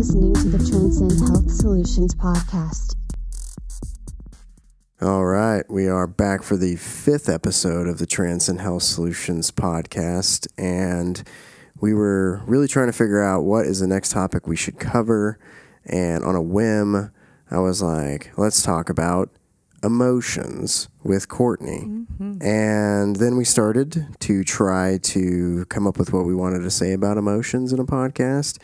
listening to the Transcend Health Solutions Podcast. All right, we are back for the 5th episode of the Transcend Health Solutions Podcast, and we were really trying to figure out what is the next topic we should cover, and on a whim, I was like, let's talk about emotions with Courtney. Mm-hmm. And then we started to try to come up with what we wanted to say about emotions in a podcast.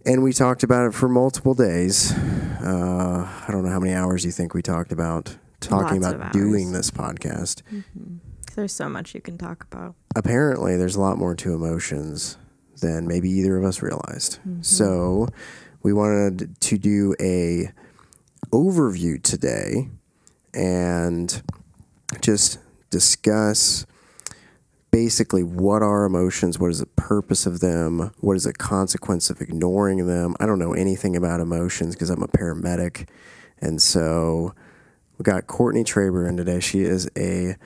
And we talked about it for multiple days. I don't know how many hours you think we talked about talking about doing this podcast. Mm-hmm. There's so much you can talk about. Apparently, there's a lot more to emotions than maybe either of us realized. Mm-hmm. So we wanted to do a overview today and just discuss basically what are emotions, what is the purpose of them, what is the consequence of ignoring them. I don't know anything about emotions because I'm a paramedic, and so we got Courtney Traber in today. She is a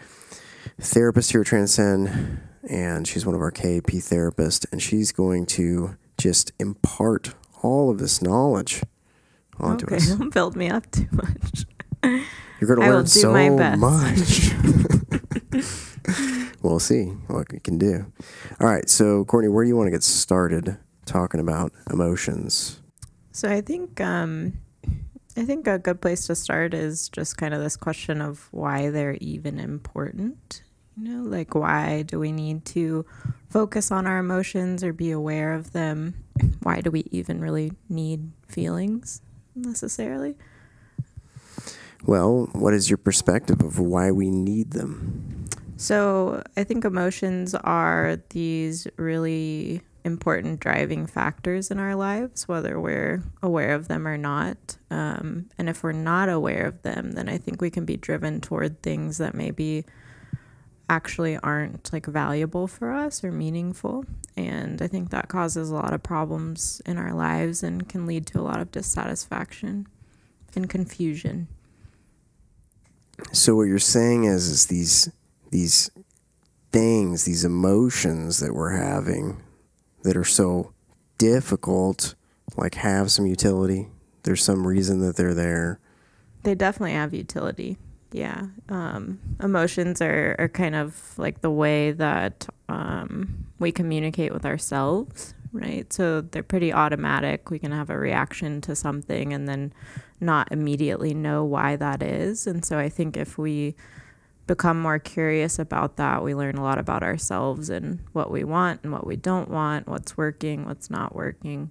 therapist here at Transcend, and she's one of our KAP therapists, and she's going to just impart all of this knowledge onto us. Don't build me up too much. You're going to learn so much. We'll see what we can do. All right, so Courtney, where do you want to get started talking about emotions? So I think a good place to start is just kind of this question of why they're even important. You know, like, why do we need to focus on our emotions or be aware of them? Why do we even really need feelings necessarily? Well, what is your perspective of why we need them? So I think emotions are these really important driving factors in our lives, whether we're aware of them or not. And if we're not aware of them, then I think we can be driven toward things that maybe actually aren't like valuable for us or meaningful. And I think that causes a lot of problems in our lives and can lead to a lot of dissatisfaction and confusion. So what you're saying is these things, these emotions that we're having that are so difficult, like, have some utility. There's some reason that they're there. They definitely have utility. Yeah. Emotions are kind of like the way that we communicate with ourselves, right? So they're pretty automatic. We can have a reaction to something and then not immediately know why that is. And so I think if we become more curious about that, we learn a lot about ourselves and what we want and what we don't want, what's working, what's not working.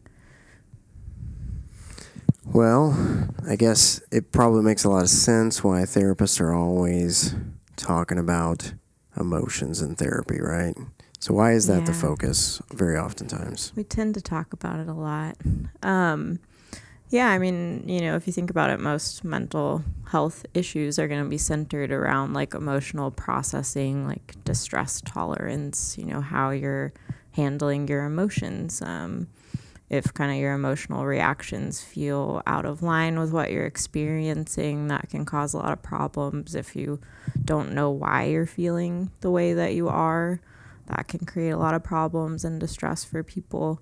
Well, I guess it probably makes a lot of sense why therapists are always talking about emotions in therapy, right? So why is that the focus very oftentimes? We tend to talk about it a lot. Yeah, I mean, you know, if you think about it, most mental health issues are going to be centered around like emotional processing, like distress tolerance, you know, how you're handling your emotions. If kind of your emotional reactions feel out of line with what you're experiencing, that can cause a lot of problems. If you don't know why you're feeling the way that you are, that can create a lot of problems and distress for people.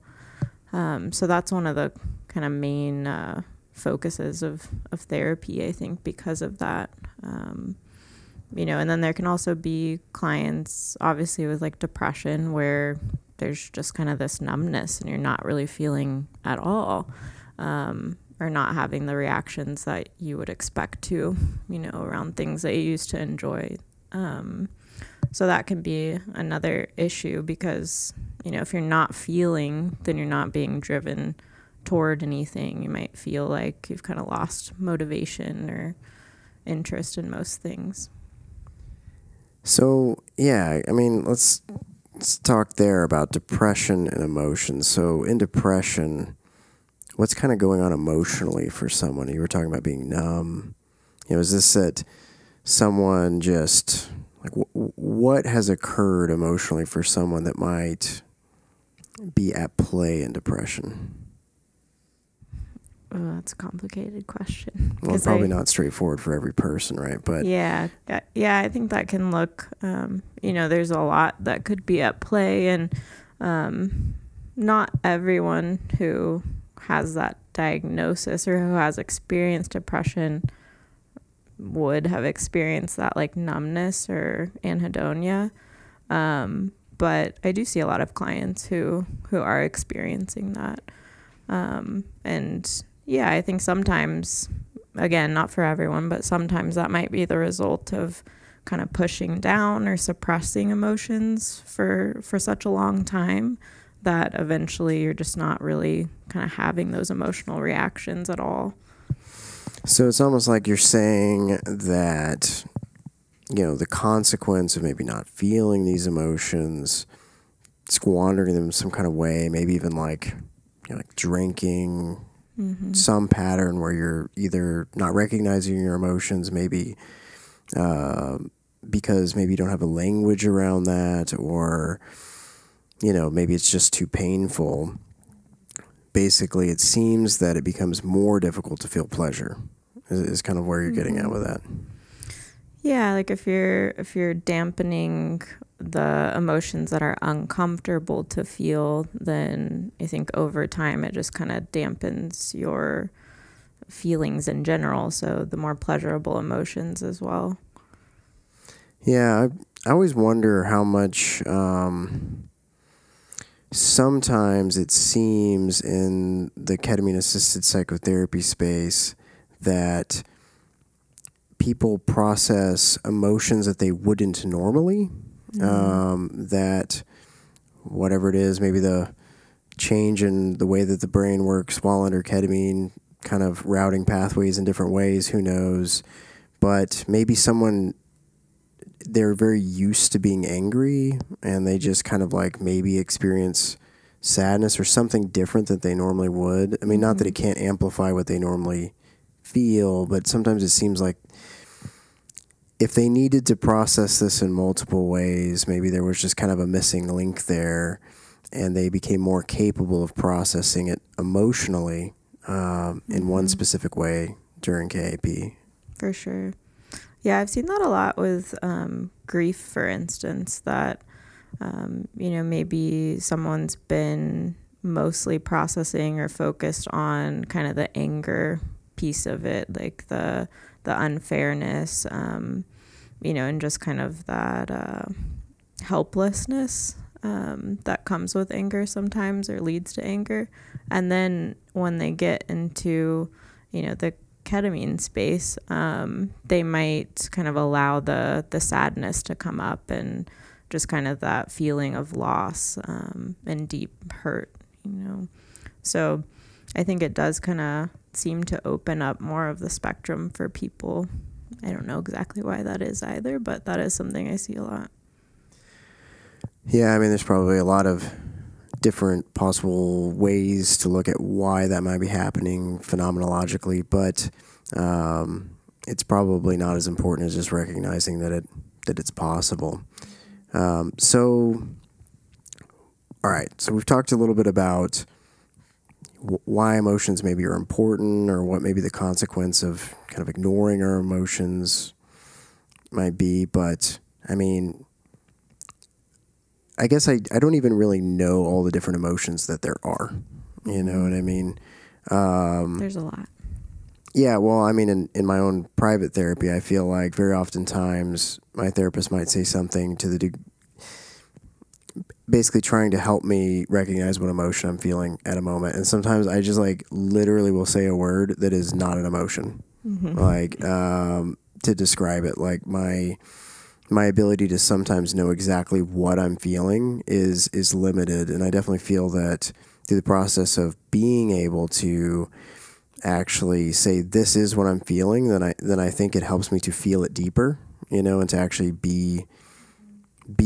So that's one of the kind of main focuses of therapy, I think, because of that. You know, and then there can also be clients, obviously, with like depression where there's just kind of this numbness and you're not really feeling at all, or not having the reactions that you would expect to, you know, around things that you used to enjoy. So that can be another issue because, you know, if you're not feeling, then you're not being driven toward anything. You might feel like you've kind of lost motivation or interest in most things. So, yeah, I mean, let's talk there about depression and emotions. So in depression, what's kind of going on emotionally for someone? You were talking about being numb. You know, is this that someone just, like, what has occurred emotionally for someone that might be at play in depression? Oh, that's a complicated question. Well, probably not straightforward for every person, right? But yeah, I think that can look, you know, there's a lot that could be at play, and not everyone who has that diagnosis or who has experienced depression would have experienced that like numbness or anhedonia. But I do see a lot of clients who are experiencing that. And yeah, I think sometimes, again, not for everyone, but sometimes that might be the result of kind of pushing down or suppressing emotions for such a long time that eventually you're just not really kind of having those emotional reactions at all. So it's almost like you're saying that, the consequence of maybe not feeling these emotions, squandering them in some kind of way, maybe even like drinking, some pattern where you're either not recognizing your emotions, maybe because maybe you don't have a language around that, or, maybe it's just too painful. Basically, it seems that it becomes more difficult to feel pleasure is kind of where you're getting at with that. Yeah, like if you're dampening the emotions that are uncomfortable to feel, then I think over time it just kind of dampens your feelings in general. So the more pleasurable emotions as well. Yeah, I always wonder how much sometimes it seems in the ketamine-assisted psychotherapy space that people process emotions that they wouldn't normally. That whatever it is, maybe the change in the way that the brain works while under ketamine, kind of routing pathways in different ways, who knows. But maybe they're very used to being angry, and they just kind of like maybe experience sadness or something different that they normally would. I mean, not that it can't amplify what they normally feel, but sometimes it seems like if they needed to process this in multiple ways, maybe there was just kind of a missing link there, and they became more capable of processing it emotionally in one specific way during KAP. For sure. Yeah, I've seen that a lot with grief, for instance, that, maybe someone's been mostly processing or focused on kind of the anger piece of it, like the unfairness, and just kind of that helplessness that comes with anger sometimes or leads to anger. And then when they get into, the ketamine space, they might kind of allow the sadness to come up and just kind of that feeling of loss and deep hurt, So I think it does kind of seem to open up more of the spectrum for people. I don't know exactly why that is either, but that is something I see a lot. Yeah, I mean, there's probably a lot of different possible ways to look at why that might be happening phenomenologically, but it's probably not as important as just recognizing that it's possible. So we've talked a little bit about why emotions maybe are important, or what maybe the consequence of kind of ignoring our emotions might be. But I mean, I guess I don't even really know all the different emotions that there are. You know what I mean? There's a lot. Yeah, well, I mean, in my own private therapy, I feel like very oftentimes my therapist might say something to the basically trying to help me recognize what emotion I'm feeling at a moment. And sometimes I just like literally will say a word that is not an emotion, like to describe it. Like my ability to sometimes know exactly what I'm feeling is limited. And I definitely feel that through the process of being able to actually say, this is what I'm feeling, then I think it helps me to feel it deeper, and to actually be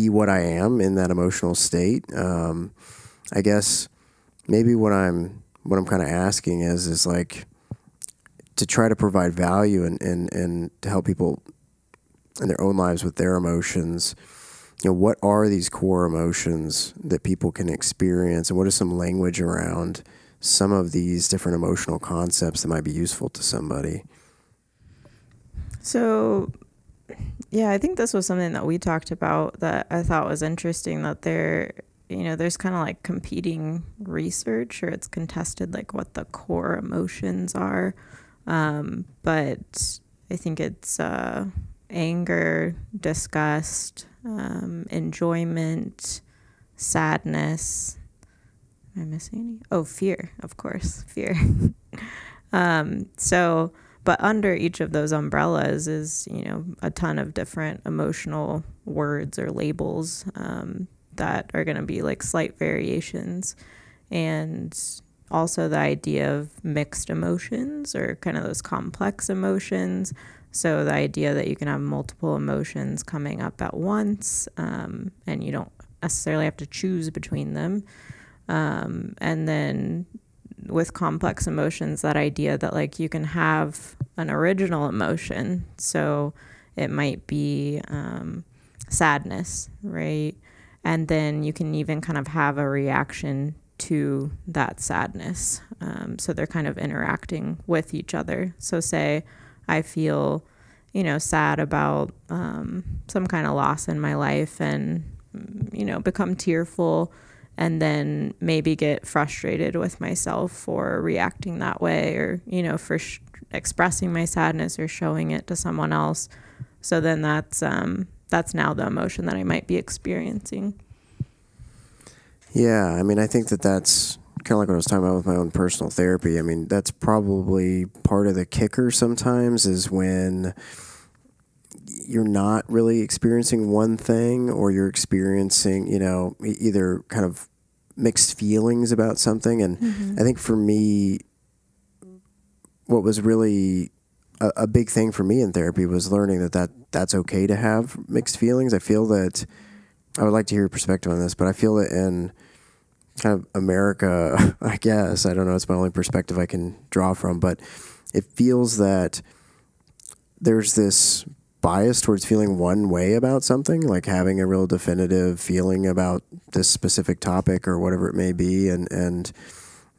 what I am in that emotional state. I guess maybe what I'm kind of asking is like to try to provide value and to help people in their own lives with their emotions. What are these core emotions that people can experience, and what is some language around some of these different emotional concepts that might be useful to somebody? So, yeah, I think this was something that we talked about that I thought was interesting, that there there's kind of like competing research, or it's contested like what the core emotions are. But I think it's anger, disgust, enjoyment, sadness. Am I missing any? Oh, fear, of course, fear. But under each of those umbrellas is, a ton of different emotional words or labels that are going to be like slight variations. And also the idea of mixed emotions, or kind of those complex emotions. So the idea that you can have multiple emotions coming up at once, and you don't necessarily have to choose between them. And then with complex emotions, that idea that like you can have an original emotion. So it might be sadness, right? And then you can even kind of have a reaction to that sadness. So they're kind of interacting with each other. So say I feel, sad about some kind of loss in my life, and, become tearful, and then maybe get frustrated with myself for reacting that way, or, for expressing my sadness or showing it to someone else. So then that's now the emotion that I might be experiencing. Yeah, I mean, I think that's kind of like what I was talking about with my own personal therapy. I mean, that's probably part of the kicker sometimes, is when you're not really experiencing one thing, or you're experiencing, either kind of mixed feelings about something. And I think for me, what was really a big thing for me in therapy was learning that's okay to have mixed feelings. I feel that, I would like to hear your perspective on this, but I feel that in kind of America, I guess, I don't know, it's my only perspective I can draw from, but it feels that there's this bias towards feeling one way about something, like having a real definitive feeling about this specific topic or whatever it may be, and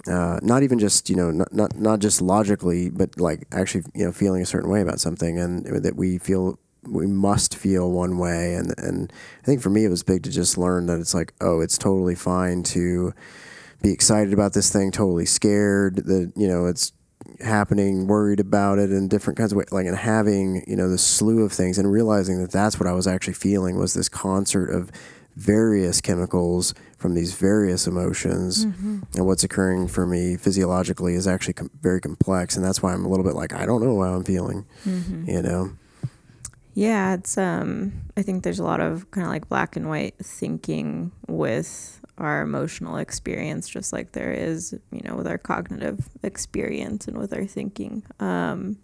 not even just, not just logically, but like actually, feeling a certain way about something, and that we must feel one way. And I think for me, it was big to just learn that it's like, oh, it's totally fine to be excited about this thing, totally scared that, it's happening, worried about it in different kinds of ways, like, and having, the slew of things, and realizing that that's what I was actually feeling, was this concert of various chemicals from these various emotions. And what's occurring for me physiologically is actually very complex. And that's why I'm a little bit like, I don't know how I'm feeling, Yeah, it's I think there's a lot of kind of like black and white thinking with our emotional experience, just like there is, with our cognitive experience and with our thinking. And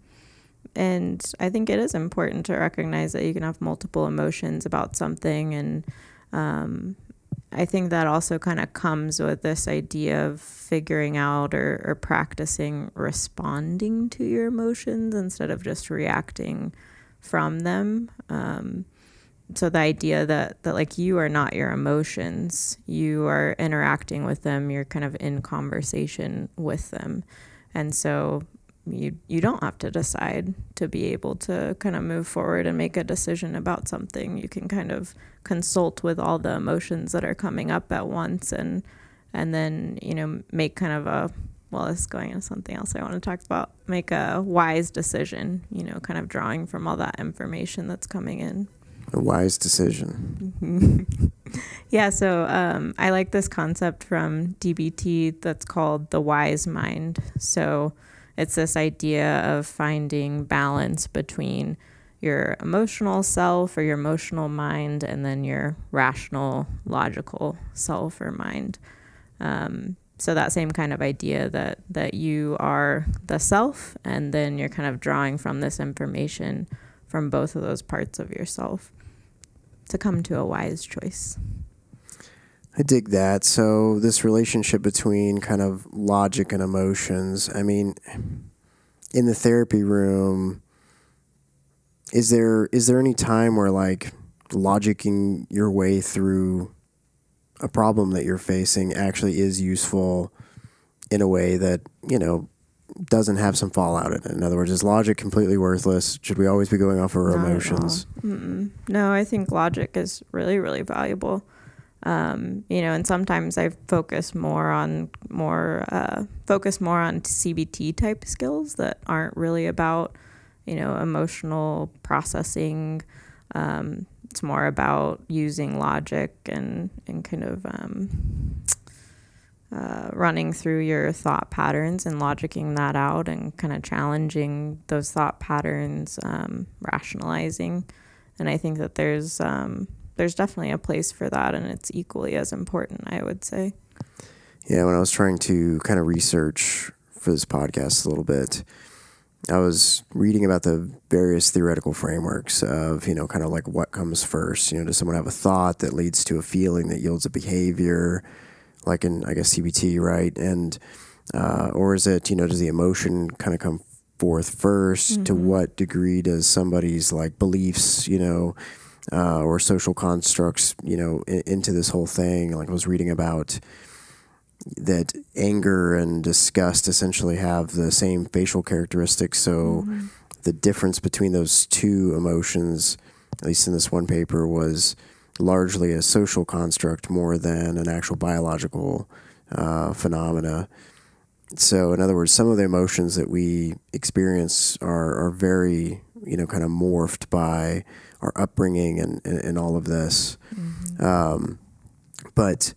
I think it is important to recognize that you can have multiple emotions about something. And I think that also kind of comes with this idea of figuring out or practicing responding to your emotions instead of just reacting from them. So the idea that like you are not your emotions, you are interacting with them, you're kind of in conversation with them. And so you don't have to decide to be able to kind of move forward and make a decision about something. You can kind of consult with all the emotions that are coming up at once, and then, make kind of this is going into something else I want to talk about, make a wise decision, kind of drawing from all that information that's coming in. A wise decision. Yeah, so I like this concept from DBT that's called the wise mind. So it's this idea of finding balance between your emotional self or your emotional mind and then your rational, logical self or mind. So that same kind of idea that you are the self, and then you're kind of drawing from this information from both of those parts of yourself to come to a wise choice. I dig that. So this relationship between kind of logic and emotions, I mean, in the therapy room, is there any time where like logicking your way through a problem that you're facing actually is useful in a way that, doesn't have some fallout in it? In other words, is logic completely worthless? Should we always be going off of our emotions? No, I think logic is really, really valuable. And sometimes I focus more on CBT type skills that aren't really about, emotional processing. It's more about using logic and kind of running through your thought patterns and logicking that out and kind of challenging those thought patterns, rationalizing. And I think that there's definitely a place for that, and it's equally as important, I would say. Yeah, when I was trying to kind of research for this podcast a little bit, I was reading about the various theoretical frameworks of, kind of like what comes first. Does someone have a thought that leads to a feeling that yields a behavior, like in, I guess, CBT, right? And, or is it, does the emotion kind of come forth first? Mm-hmm. To what degree does somebody's like beliefs, or social constructs, into this whole thing? Like I was reading about that anger and disgust essentially have the same facial characteristics. So mm-hmm. the difference between those two emotions, at least in this one paper, was largely a social construct more than an actual biological phenomena. So in other words, some of the emotions that we experience are very, kind of morphed by our upbringing and all of this. Mm-hmm. But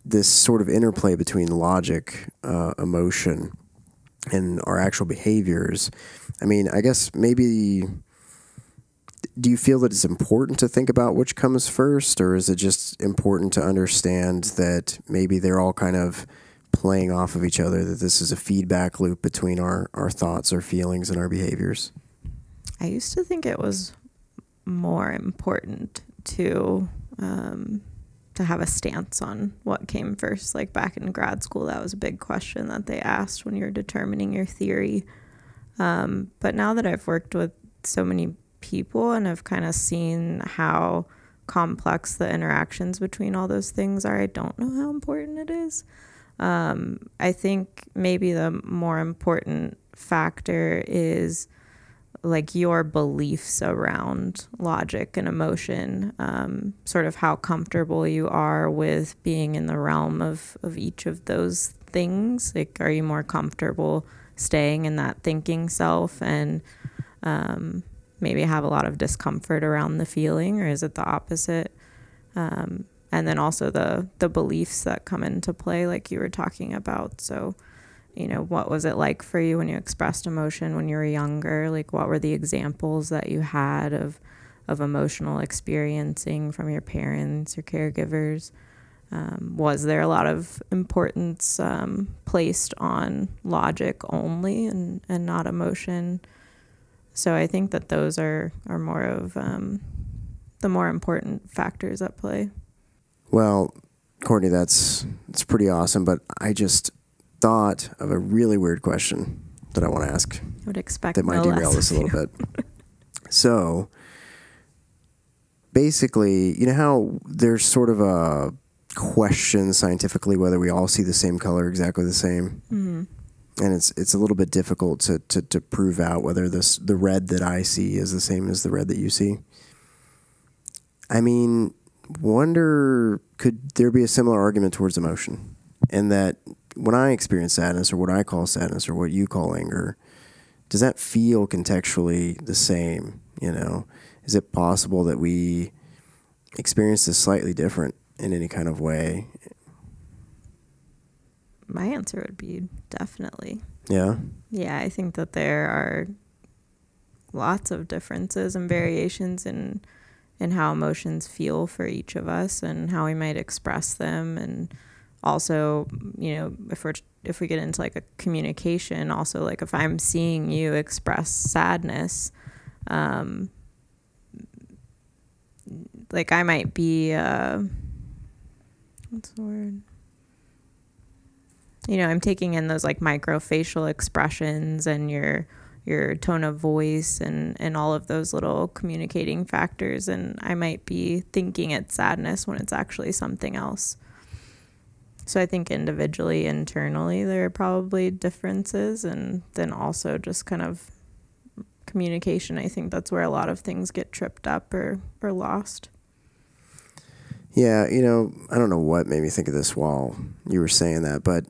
this sort of interplay between logic, emotion, and our actual behaviors, I mean, I guess maybe, do you feel that it's important to think about which comes first, or is it just important to understand that maybe they're all kind of playing off of each other, that this is a feedback loop between our thoughts, our feelings, and our behaviors? I used to think it was more important to have a stance on what came first. Like back in grad school, that was a big question that they asked when you're determining your theory. But now that I've worked with so many people and I've kind of seen how complex the interactions between all those things are, I don't know how important it is. I think maybe the more important factor is like your beliefs around logic and emotion, sort of how comfortable you are with being in the realm of each of those things. Like, are you more comfortable staying in that thinking self and maybe have a lot of discomfort around the feeling, or is it the opposite? And then also the beliefs that come into play, like you were talking about. So, what was it like for you when you expressed emotion when you were younger? Like, what were the examples that you had of emotional experiencing from your parents or caregivers? Was there a lot of importance placed on logic only and not emotion? So I think that those are more of the more important factors at play. Well, Courtney, that's pretty awesome, but I just thought of a really weird question that I want to ask. I would expect that might derail this a little bit. So basically, how there's sort of a question scientifically whether we all see the same color exactly the same. Mm-hmm. And it's a little bit difficult to prove out whether the red that I see is the same as the red that you see. I mean, wonder, could there be a similar argument towards emotion? And that when I experience sadness, or what I call sadness, or what you call anger, does that feel contextually the same? Is it possible that we experience this slightly different in any kind of way? My answer would be definitely. Yeah? Yeah, I think that there are lots of differences and variations in how emotions feel for each of us and how we might express them. And also, if we get into like a communication, also like if I'm seeing you express sadness, like I might be, what's the word? I'm taking in those like microfacial expressions and your tone of voice and all of those little communicating factors. And I might be thinking it's sadness when it's actually something else. So I think individually, internally, there are probably differences. And then also just kind of communication. I think that's where a lot of things get tripped up or lost. Yeah, you know, I don't know what made me think of this while you were saying that, but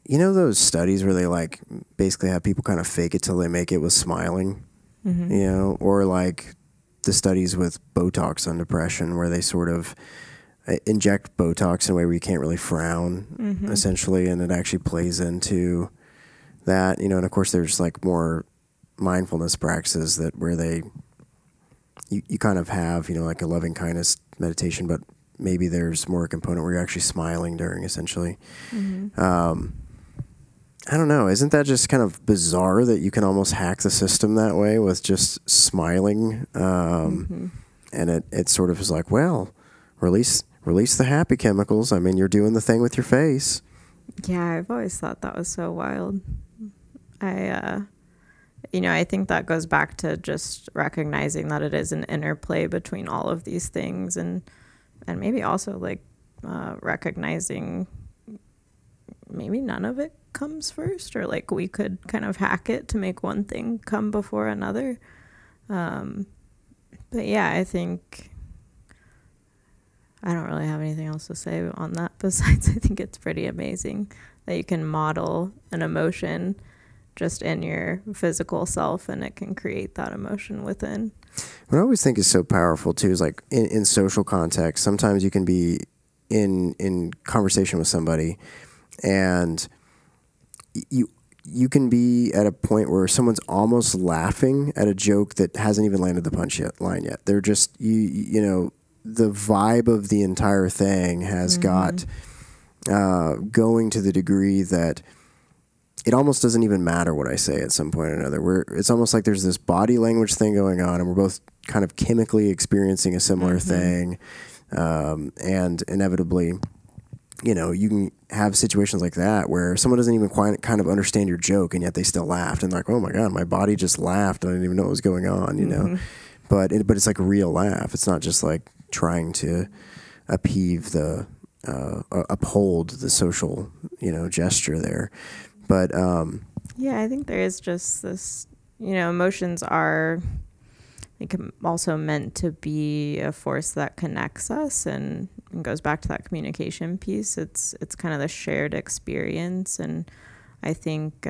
you know those studies where they like basically have people kind of fake it till they make it with smiling, Mm-hmm. you know, or like the studies with Botox on depression where they sort of inject Botox in a way where you can't really frown, Mm-hmm. essentially, and it actually plays into that, you know, and of course there's like more mindfulness practices that where you kind of have, you know, like a loving kindness meditation, but maybe there's more a component where you're actually smiling during, essentially. Mm-hmm. I don't know. Isn't that just kind of bizarre that you can almost hack the system that way with just smiling? Mm-hmm. And it sort of is like, well, release the happy chemicals. I mean, you're doing the thing with your face. Yeah, I've always thought that was so wild. I think that goes back to just recognizing that it is an interplay between all of these things, and maybe also like recognizing maybe none of it comes first, or like we could kind of hack it to make one thing come before another. But yeah, I think I don't really have anything else to say on that besides I think it's pretty amazing that you can model an emotion just in your physical self and it can create that emotion within. What I always think is so powerful too is like in social context, sometimes you can be in conversation with somebody and you can be at a point where someone's almost laughing at a joke that hasn't even landed the line yet. They're just, you know, the vibe of the entire thing has got going to the degree that it almost doesn't even matter what I say at some point or another. It's almost like there's this body language thing going on, and we're both kind of chemically experiencing a similar thing. And inevitably, you know, you can have situations like that where someone doesn't even quite kind of understand your joke, and yet they still laughed. And like, oh my God, my body just laughed. I didn't even know what was going on, you know. But it's like a real laugh. It's not just like trying to uphold the social, you know, gesture there. But yeah, I think there is just this, you know, emotions are like also meant to be a force that connects us and goes back to that communication piece. It's kind of the shared experience, and I think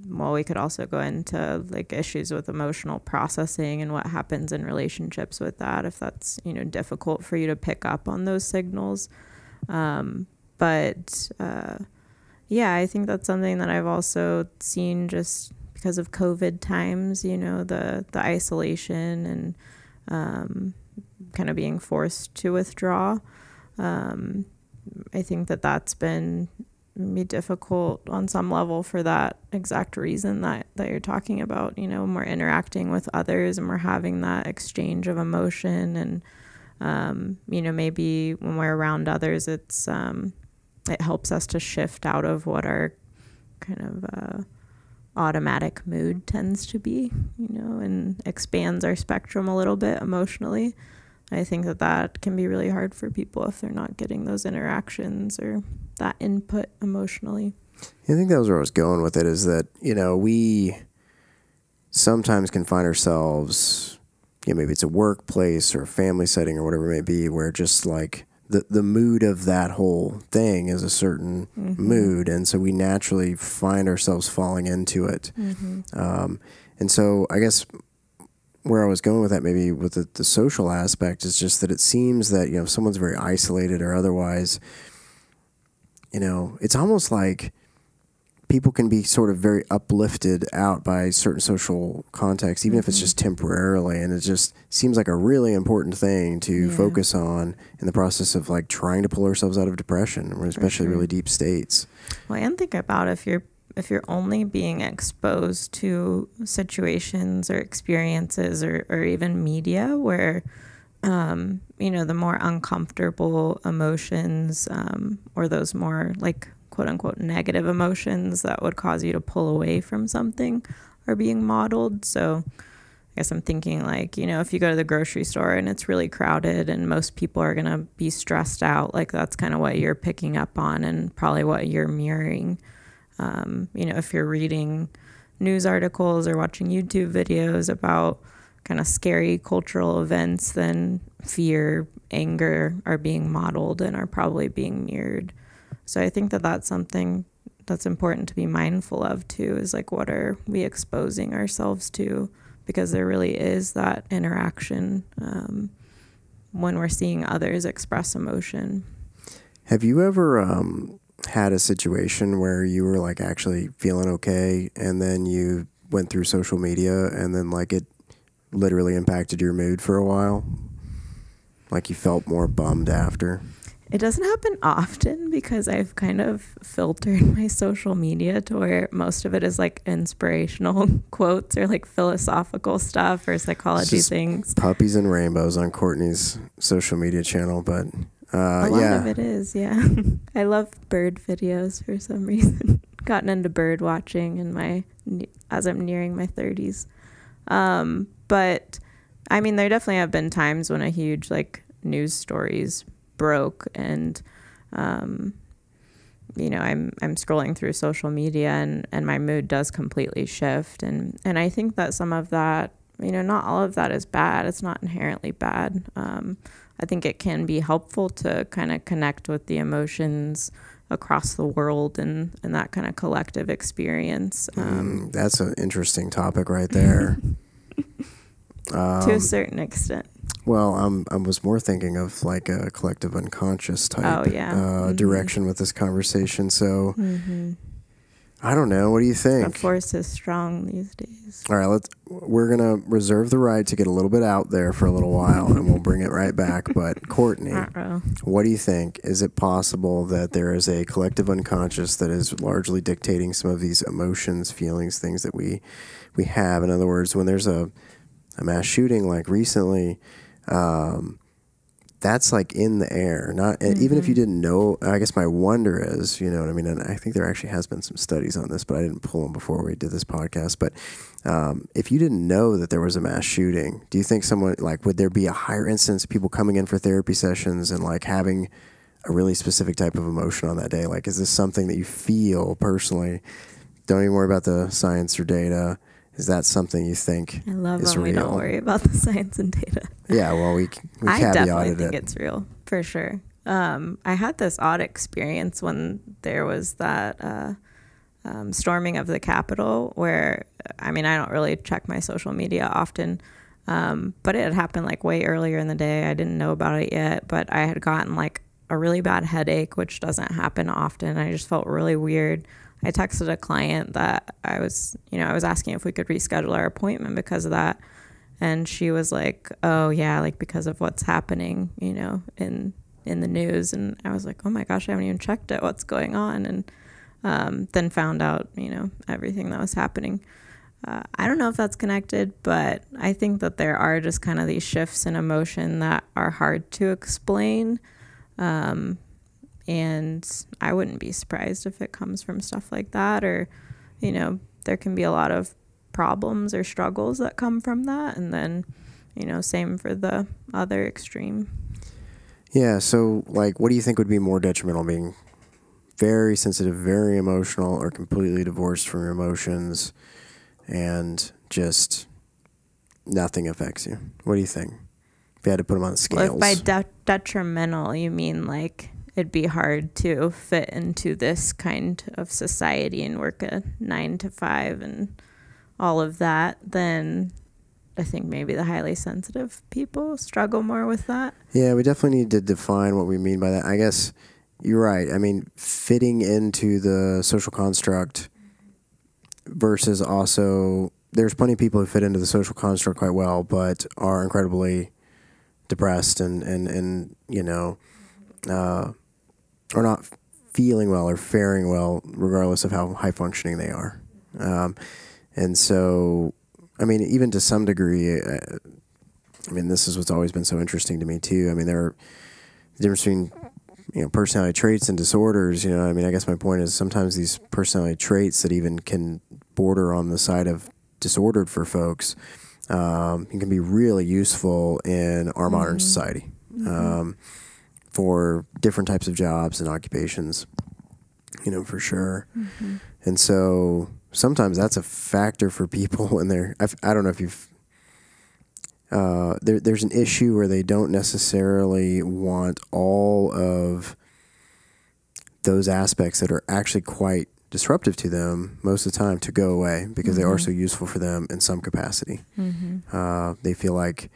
we could also go into like issues with emotional processing and what happens in relationships with that, if that's, you know, difficult for you to pick up on those signals. Yeah, I think that's something that I've also seen just because of COVID times, you know, the isolation and kind of being forced to withdraw. I think that's been maybe difficult on some level for that exact reason that you're talking about. You know, when we're interacting with others and we're having that exchange of emotion, and you know, maybe when we're around others, it helps us to shift out of what our kind of automatic mood tends to be, you know, and expands our spectrum a little bit emotionally. I think that can be really hard for people if they're not getting those interactions or that input emotionally. I think that was where I was going with it, is that, you know, we sometimes can find ourselves, you know, maybe it's a workplace or a family setting or whatever it may be, where just like the mood of that whole thing is a certain mood, and so we naturally find ourselves falling into it. And so I guess where I was going with that, maybe with the social aspect, is just that it seems that, you know, if someone's very isolated or otherwise, you know, it's almost like people can be sort of very uplifted out by certain social contexts, even if it's just temporarily. And it just seems like a really important thing to focus on in the process of like trying to pull ourselves out of depression, especially really deep states. Well, and think about if you're only being exposed to situations or experiences or even media where, you know, the more uncomfortable emotions or those more like quote unquote negative emotions that would cause you to pull away from something are being modeled. So I guess I'm thinking like, you know, if you go to the grocery store and it's really crowded and most people are going to be stressed out, like that's kind of what you're picking up on and probably what you're mirroring. You know, if you're reading news articles or watching YouTube videos about kind of scary cultural events, then fear, anger are being modeled and are probably being mirrored. So I think that that's something that's important to be mindful of too, is like, what are we exposing ourselves to? Because there really is that interaction when we're seeing others express emotion. Have you ever had a situation where you were like actually feeling okay and then you went through social media and then like it literally impacted your mood for a while? Like you felt more bummed after? It doesn't happen often because I've kind of filtered my social media to where most of it is like inspirational quotes or like philosophical stuff or psychology things. Puppies and rainbows on Courtney's social media channel, but a lot of it is, yeah. I love bird videos for some reason. Gotten into bird watching as I'm nearing my 30s. But I mean, there definitely have been times when a huge like news stories broke and I'm scrolling through social media and my mood does completely shift, and I think that some of that, not all of that is bad. It's not inherently bad. I think it can be helpful to kind of connect with the emotions across the world and that kind of collective experience. That's an interesting topic right there. To a certain extent. Well, I was more thinking of like a collective unconscious type direction with this conversation. So I don't know. What do you think? The force is strong these days. All right, we're going to reserve the right to get a little bit out there for a little while and we'll bring it right back. But Courtney, what do you think? Is it possible that there is a collective unconscious that is largely dictating some of these emotions, feelings, things that we have? In other words, when there's a mass shooting like recently, that's like in the air. Not even if you didn't know. I guess my wonder is, you know what I mean. And I think there actually has been some studies on this, but I didn't pull them before we did this podcast. But if you didn't know that there was a mass shooting, do you think someone like would there be a higher incidence of people coming in for therapy sessions and like having a really specific type of emotion on that day? Like, is this something that you feel personally? Don't even worry about the science or data. Is that something you think I love is when real? We don't worry about the science and data. Yeah, well, we I definitely caveated think it. it's real, for sure. I had this odd experience when there was that storming of the Capitol where, I mean, I don't really check my social media often, but it had happened like way earlier in the day. I didn't know about it yet, but I had gotten like a really bad headache, which doesn't happen often. I just felt really weird. I texted a client that I was asking if we could reschedule our appointment because of that. And she was like, oh yeah, like because of what's happening, in the news. And I was like, oh my gosh, I haven't even checked it. What's going on? And then found out, everything that was happening. I don't know if that's connected, but I think that there are just kind of these shifts in emotion that are hard to explain. And I wouldn't be surprised if it comes from stuff like that, or, there can be a lot of problems or struggles that come from that. And then, same for the other extreme. Yeah. So like, what do you think would be more detrimental, being very sensitive, very emotional, or completely divorced from your emotions and just nothing affects you? What do you think? If you had to put them on the scales. Well, if by detrimental, you mean like it'd be hard to fit into this kind of society and work a 9 to 5 and all of that, then I think maybe the highly sensitive people struggle more with that. Yeah, we definitely need to define what we mean by that. I guess you're right. I mean, fitting into the social construct versus also, there's plenty of people who fit into the social construct quite well, but are incredibly depressed and are not feeling well or faring well, regardless of how high functioning they are. And so, I mean, even to some degree, this is what's always been so interesting to me too. I mean, there are the difference between, personality traits and disorders. I guess my point is sometimes these personality traits that even can border on the side of disordered for folks, can be really useful in our modern society. For different types of jobs and occupations, for sure. And so sometimes that's a factor for people when they're, I don't know if you've there's an issue where they don't necessarily want all of those aspects that are actually quite disruptive to them most of the time to go away because they are so useful for them in some capacity. They feel like,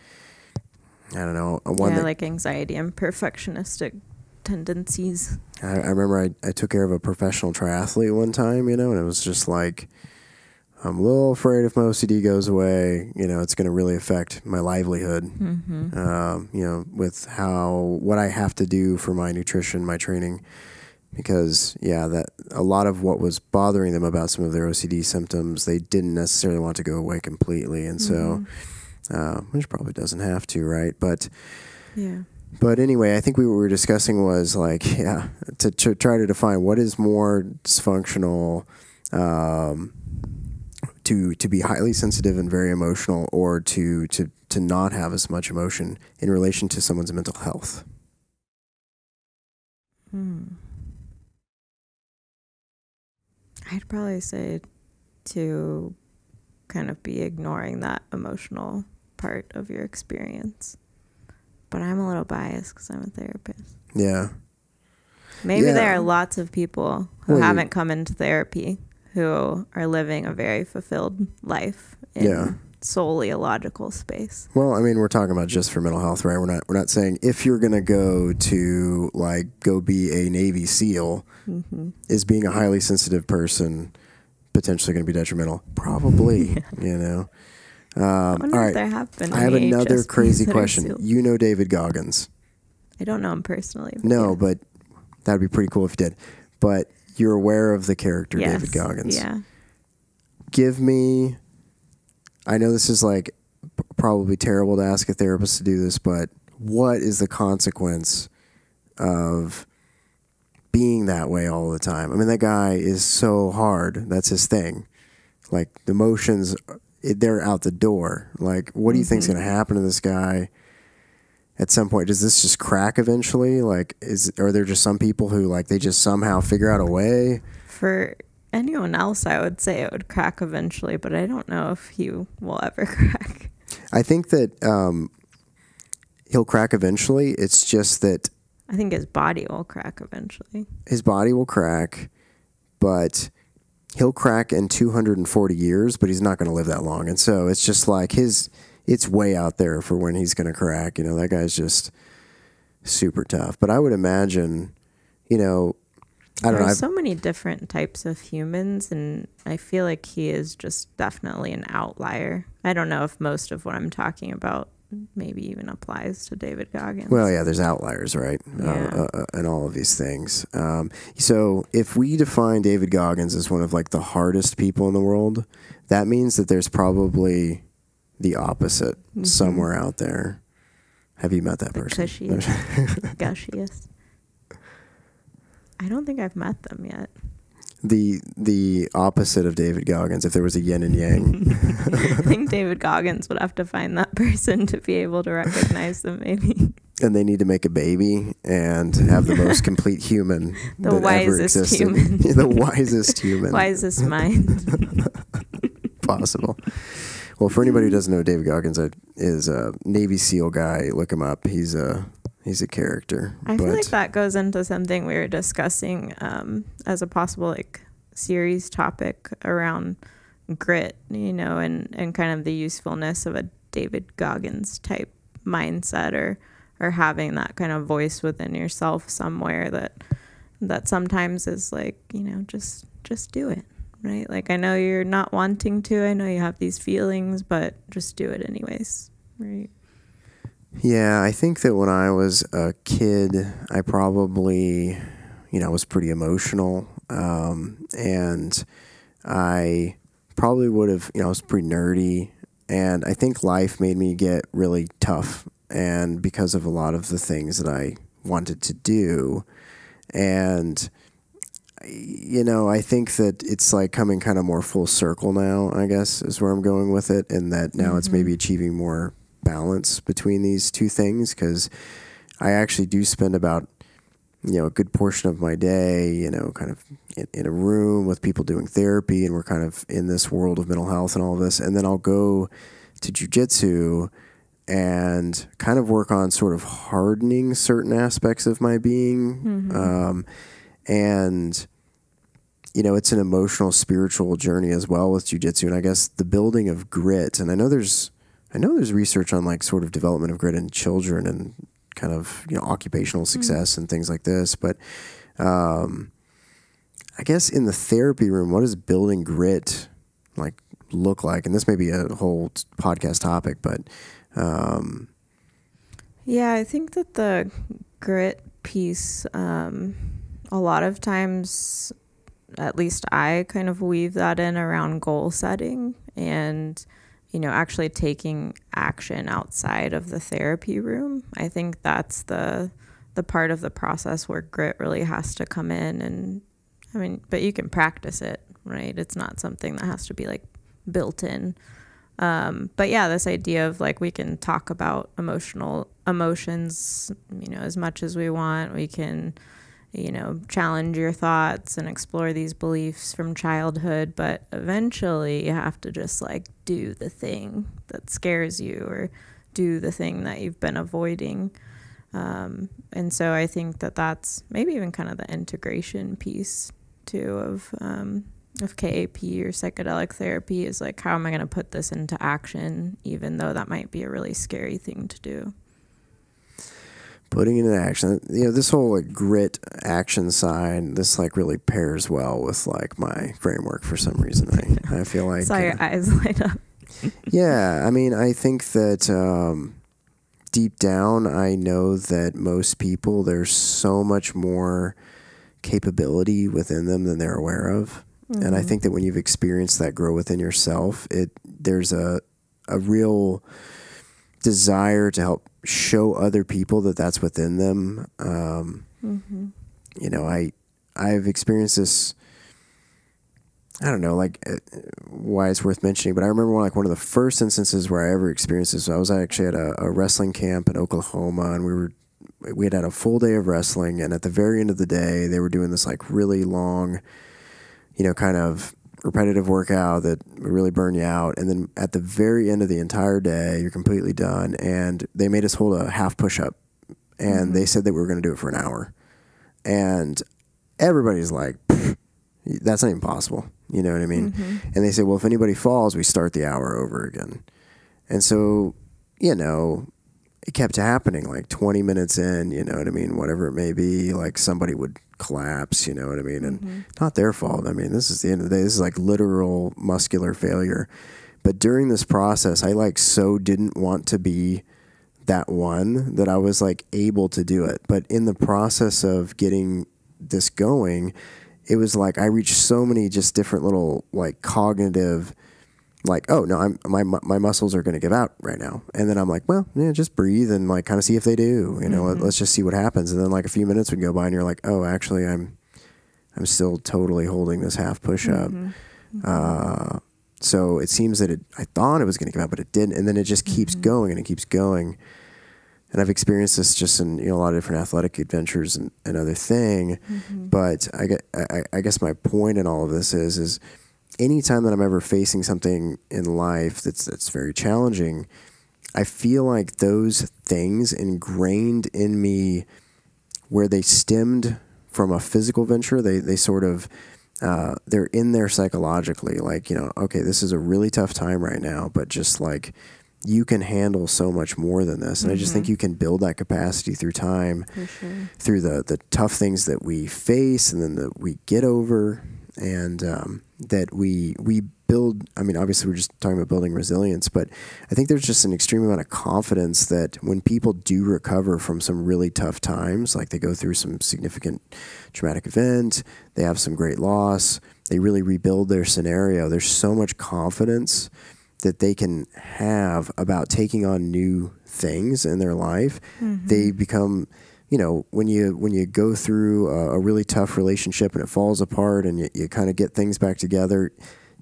I don't know, like anxiety and perfectionistic tendencies. I remember I took care of a professional triathlete one time, and it was just like, I'm a little afraid if my OCD goes away, it's going to really affect my livelihood, with what I have to do for my nutrition, my training. Because, that a lot of what was bothering them about some of their OCD symptoms, they didn't necessarily want to go away completely. And so, which probably doesn't have to, right? But anyway, I think what we were discussing was like, to try to define what is more dysfunctional, to be highly sensitive and very emotional, or to not have as much emotion in relation to someone's mental health. I'd probably say to kind of be ignoring that emotional part of your experience. But I'm a little biased because I'm a therapist. Yeah. Maybe there are lots of people who haven't come into therapy who are living a very fulfilled life in solely a logical space. Well, I mean, we're talking about just for mental health, right? We're not saying if you're going to go be a Navy SEAL, is being a highly sensitive person potentially going to be detrimental? Probably, I wonder if there have been. I have another crazy question. You know David Goggins? I don't know him personally. No, but that'd be pretty cool if you did. But you're aware of the character David Goggins. Yeah. Give me, I know this is like probably terrible to ask a therapist to do this, but what is the consequence of being that way all the time? I mean, that guy is so hard. That's his thing. Like, the emotions, they're out the door. Like, what do you think is going to happen to this guy at some point? Does this just crack eventually? Like, are there just some people who, like, they just somehow figure out a way? For anyone else, I would say it would crack eventually, but I don't know if he will ever crack. I think that he'll crack eventually. It's just that I think his body will crack eventually. His body will crack, but he'll crack in 240 years, but he's not going to live that long. And so it's just like it's way out there for when he's going to crack. That guy's just super tough. But I would imagine, I don't know. There's so many different types of humans, and I feel like he is just definitely an outlier. I don't know if most of what I'm talking about maybe even applies to David Goggins. Well, yeah, there's outliers, right? And all of these things. So if we define David Goggins as one of like the hardest people in the world, that means that there's probably the opposite somewhere out there. Have you met that person? Cushiest, gushiest. I don't think I've met them yet. The opposite of David Goggins, if there was a yin and yang. I think David Goggins would have to find that person to be able to recognize them, maybe. And they need to make a baby and have the most complete human the wisest human. The wisest human. Wisest mind. Possible. Well, for anybody who doesn't know who David Goggins is, a Navy SEAL guy, look him up. He's a character. I feel like that goes into something we were discussing as a possible series topic around grit, and kind of the usefulness of a David Goggins type mindset or having that kind of voice within yourself somewhere that sometimes is like, just do it, right? Like, I know you're not wanting to, I know you have these feelings, but just do it anyways, right? Yeah, I think that when I was a kid, I probably, was pretty emotional. And I probably would have, I was pretty nerdy. And I think life made me get really tough. And because of a lot of the things that I wanted to do. And, I think that it's like coming kind of more full circle now, I guess, is where I'm going with it. And that now it's maybe achieving more balance between these two things, because I actually do spend about a good portion of my day kind of in a room with people doing therapy, and we're kind of in this world of mental health and all of this, and then I'll go to jiu-jitsu and kind of work on sort of hardening certain aspects of my being. And, you know, it's an emotional, spiritual journey as well with jiu-jitsu. And I guess the building of grit, and I know there's research on like sort of development of grit in children and kind of, you know, occupational success and things like this. But I guess in the therapy room, what does building grit like look like? And this may be a whole podcast topic, but yeah, I think that the grit piece, a lot of times, at least I kind of weave that in around goal setting and, you know, actually taking action outside of the therapy room. I think that's the part of the process where grit really has to come in. And I mean, but you can practice it, right? It's not something that has to be like built in. But yeah, this idea of like, we can talk about emotions, you know, as much as we want. We can, you know, challenge your thoughts and explore these beliefs from childhood, but eventually you have to just like do the thing that scares you or do the thing that you've been avoiding. And so I think that that's maybe even kind of the integration piece too of KAP or psychedelic therapy is like, how am I going to put this into action, even though that might be a really scary thing to do? Putting it into action, you know, this whole like grit action side, this like really pairs well with like my framework for some reason. I feel like saw your eyes light up. Yeah, I mean, I think that deep down, I know that most people, there's so much more capability within them than they're aware of. And I think that when you've experienced that grow within yourself, there's a real desire to help show other people that that's within them. You know, I've experienced this, I don't know, like why it's worth mentioning, but I remember one of the first instances where I ever experienced this. I was actually at a wrestling camp in Oklahoma, and we had a full day of wrestling, and at the very end of the day, they were doing this like really long, you know, kind of repetitive workout that would really burn you out. And then at the very end of the entire day, you're completely done. And they made us hold a half push-up. And they said that we were going to do it for an hour. And everybody's like, that's not even possible. You know what I mean? And they said, well, if anybody falls, we start the hour over again. And so, you know, it kept happening like 20 minutes in, you know what I mean? Whatever it may be, like somebody would collapse, you know what I mean? And not their fault. I mean, this is the end of the day. This is like literal muscular failure. But during this process, I like so didn't want to be that one that I was like able to do it. But in the process of getting this going, it was like I reached so many just different little like cognitive, like, oh no, my muscles are going to give out right now. And then I'm like, well, yeah, just breathe and like kind of see if they do, you know, let's just see what happens. And then like a few minutes would go by and you're like, oh, actually I'm still totally holding this half push up. So it seems that I thought it was going to give out, but it didn't. And then it just keeps going and it keeps going. And I've experienced this just in, you know, a lot of different athletic adventures and other thing. But I guess my point in all of this is anytime that I'm ever facing something in life that's very challenging, I feel like those things ingrained in me where they stemmed from a physical venture, they sort of, they're in there psychologically. Like, you know, okay, this is a really tough time right now, but just like you can handle so much more than this. And I just think you can build that capacity through time, through the tough things that we face and then that we get over. And that we build, I mean, obviously we're just talking about building resilience, but I think there's just an extreme amount of confidence that when people do recover from some really tough times, like they go through some significant traumatic event, they have some great loss, they really rebuild their scenario, there's so much confidence that they can have about taking on new things in their life. They become, you know, when you go through a really tough relationship and it falls apart and you kind of get things back together,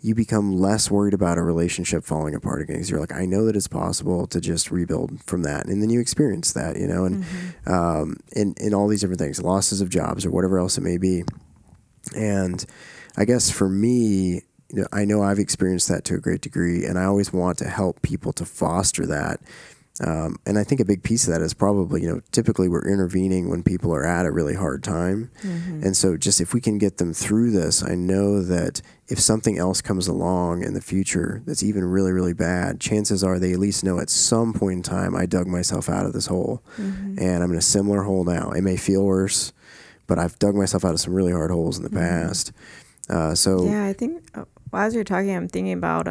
you become less worried about a relationship falling apart again. 'Cause you're like, I know that it's possible to just rebuild from that. And then you experience that, you know, and in all these different things, losses of jobs or whatever else it may be. And I guess for me, you know, I know I've experienced that to a great degree, and I always want to help people to foster that. And I think a big piece of that is probably, typically we're intervening when people are at a really hard time. And so just if we can get them through this, I know that if something else comes along in the future that's even really, really bad, chances are they at least know at some point in time I dug myself out of this hole. And I'm in a similar hole now. It may feel worse, but I've dug myself out of some really hard holes in the past. Yeah, I think as you're talking, I'm thinking about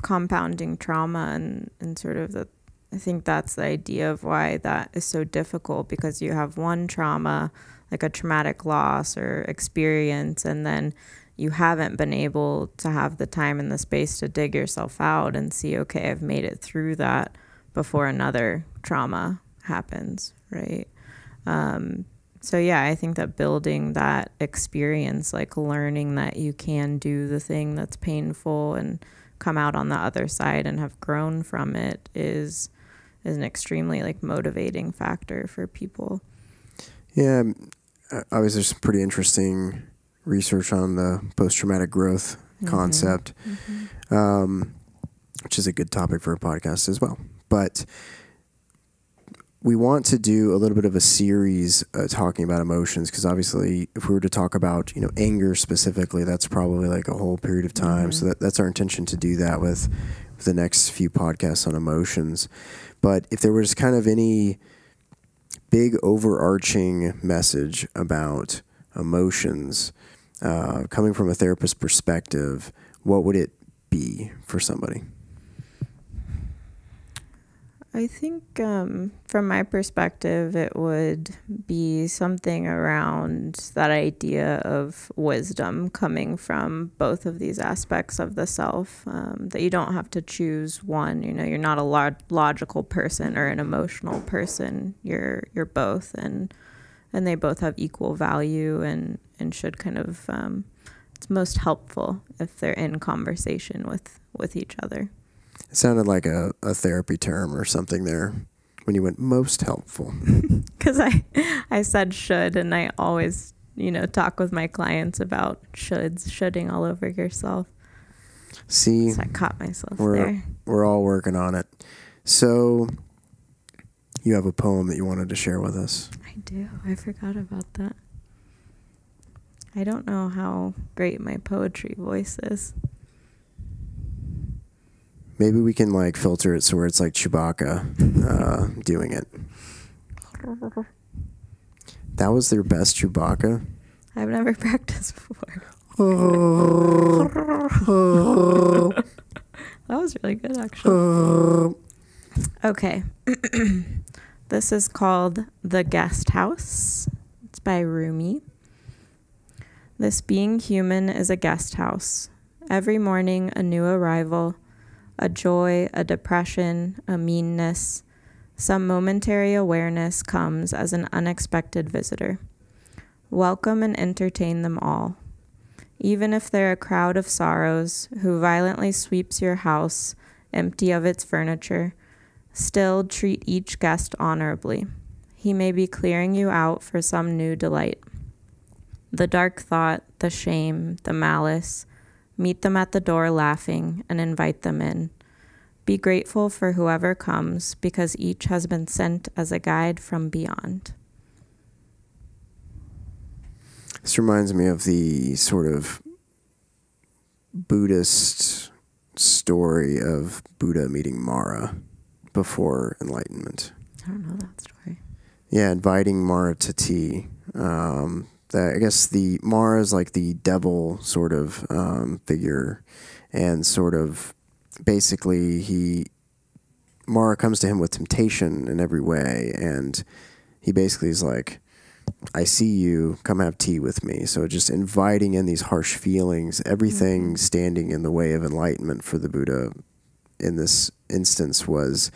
compounding trauma and sort of I think that's the idea of why that is so difficult, because you have one trauma, like a traumatic loss or experience, and then you haven't been able to have the time and the space to dig yourself out and see, okay, I've made it through that before another trauma happens, right? So yeah, I think that building that experience, like learning that you can do the thing that's painful and come out on the other side and have grown from it is an extremely like motivating factor for people. Yeah, obviously there's some pretty interesting research on the post-traumatic growth concept, which is a good topic for a podcast as well. But we want to do a little bit of a series talking about emotions, because obviously if we were to talk about, anger specifically, that's probably like a whole period of time. So that's our intention to do that with the next few podcasts on emotions. But if there was kind of any big overarching message about emotions coming from a therapist perspective, what would it be for somebody? I think from my perspective, it would be something around that idea of wisdom coming from both of these aspects of the self, that you don't have to choose one. You're not a logical person or an emotional person. You're both, and they both have equal value and should kind of, it's most helpful if they're in conversation with each other. It sounded like a therapy term or something there when you went most helpful. Because I said should, and I always, talk with my clients about shoulding all over yourself. See, so I caught myself there. We're all working on it. So you have a poem that you wanted to share with us. I do. I forgot about that. I don't know how great my poetry voice is. Maybe we can filter it so where it's like Chewbacca doing it. That was their best Chewbacca? I've never practiced before. That was really good, actually. Okay. This is called The Guest House. It's by Rumi. This being human is a guest house. Every morning, a new arrival. A joy, a depression, a meanness, some momentary awareness comes as an unexpected visitor. Welcome and entertain them all. Even if they're a crowd of sorrows who violently sweeps your house empty of its furniture, still treat each guest honorably. He may be clearing you out for some new delight. The dark thought, the shame, the malice, meet them at the door laughing and invite them in. Be grateful for whoever comes, because each has been sent as a guide from beyond. This reminds me of the sort of Buddhist story of Buddha meeting Mara before enlightenment. I don't know that story. Yeah, inviting Mara to tea. I guess the Mara is like the devil sort of figure, and sort of basically Mara comes to him with temptation in every way, and he basically is like, I see you, come have tea with me. So just inviting in these harsh feelings, everything standing in the way of enlightenment for the Buddha in this instance was,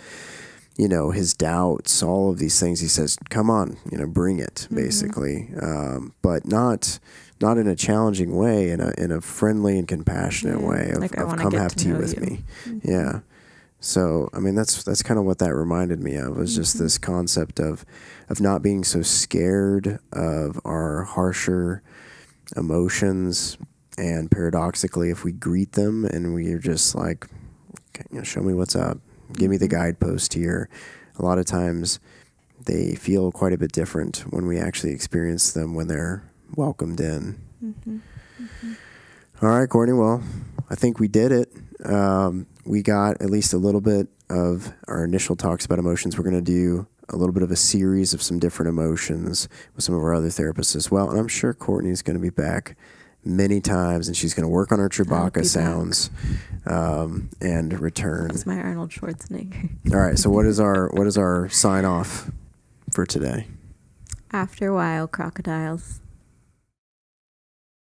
his doubts, all of these things. He says, come on, bring it, basically. But not in a challenging way, in a friendly and compassionate way of come have tea with me. Yeah. So, I mean, that's kind of what that reminded me of, was just this concept of not being so scared of our harsher emotions. And paradoxically, if we greet them and we are just like, okay, show me what's up, Give me the guidepost here. A lot of times they feel quite a bit different when we actually experience them when they're welcomed in. All right, Courtney. Well, I think we did it. We got at least a little bit of our initial talks about emotions. We're going to do a little bit of a series of some different emotions with some of our other therapists as well. And I'm sure Courtney's going to be back many times, and she's going to work on her Chewbacca sounds and return. That's my Arnold Schwarzenegger. All right. So what is our sign off for today? After a while, crocodiles.